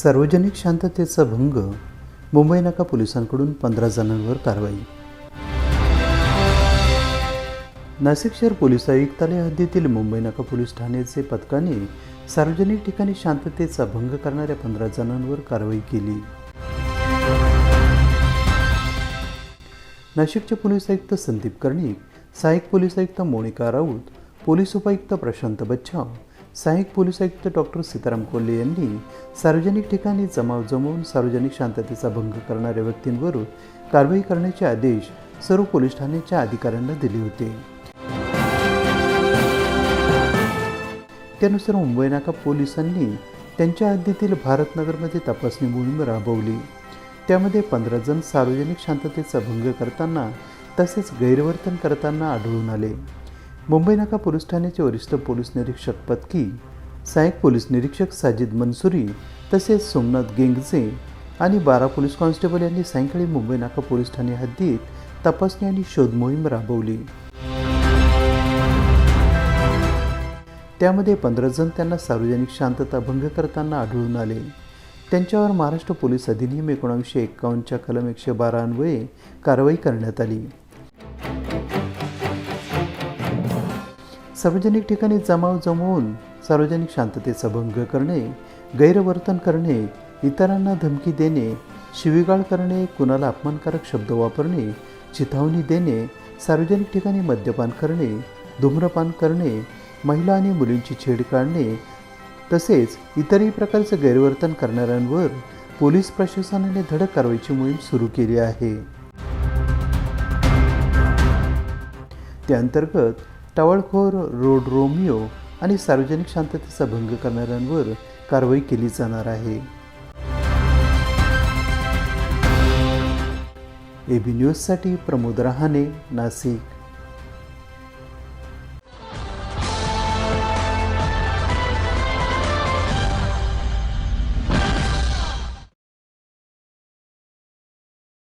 सार्वजनिक शांततेचा भंग, मुंबई नाका पोलिसांकडून 15 जणांवर कारवाई. नाशिक शहर पोलीस आयुक्तालय हद्दीतील मुंबई नाका पोलीस ठाण्याचे पथकाने सार्वजनिक ठिकाणी शांततेचा भंग करणाऱ्या 15 जणांवर कारवाई केली. नाशिकचे पोलीस आयुक्त संदीप कर्णिक, सहाय्यक पोलीस आयुक्त मोनिका राऊत, पोलीस उपायुक्त प्रशांत बच्छाव, सहाय्यक पोलीस आयुक्त डॉक्टर सीताराम कोल्हे यांनी सार्वजनिक ठिकाणी जमाव जमवून सार्वजनिक शांततेचा भंग करणाऱ्या व्यक्तींवर कारवाई करण्याचे आदेश सर्व पोलीस ठाण्याच्या अधिकाऱ्यांना दिले होते. त्यानुसार मुंबई नाका पोलिसांनी त्यांच्या हद्दीतील भारतनगरमध्ये तपासणी मोहीम राबवली. त्यामध्ये 15 जण सार्वजनिक शांततेचा भंग करताना तसेच गैरवर्तन करताना आढळून आले. मुंबई नाका पोलीस ठाण्याचे वरिष्ठ पोलीस निरीक्षक पत्की, सहाय्यक पोलीस निरीक्षक साजिद मनसुरी तसेच सोमनाथ गेंगजे आणि 12 पोलीस कॉन्स्टेबल यांनी सायंकाळी मुंबई नाका पोलीस ठाणे हद्दीत तपासणी आणि शोध मोहीम राबवली. त्यामध्ये 15 जण त्यांना सार्वजनिक शांतता भंग करताना आढळून आले. त्यांच्यावर महाराष्ट्र पोलीस अधिनियम 1951च्या कलम 112 अन्वये कारवाई करण्यात आली. सार्वजनिक ठिकाणी जमाव जमवून सार्वजनिक शांततेचा भंग करणे, गैरवर्तन करणे, इतरांना धमकी देणे, शिवीगाळ करणे, कुणाला अपमानकारक शब्द वापरणे, चिथावणी देणे, सार्वजनिक ठिकाणी मद्यपान करणे, धूम्रपान करणे, महिला आणि मुलींची छेड काढणे तसेच इतरही प्रकारचे गैरवर्तन करणाऱ्यांवर पोलीस प्रशासनाने धडक कारवाईची मोहीम सुरू केली आहे. त्याअंतर्गत टावळखोर, रोड रोमिओ आणि सार्वजनिक शांततेचा भंग करणाऱ्यांवर कारवाई केली जाणार आहे. AB न्यूजसाठी प्रमोद रहाणे, नाशिक.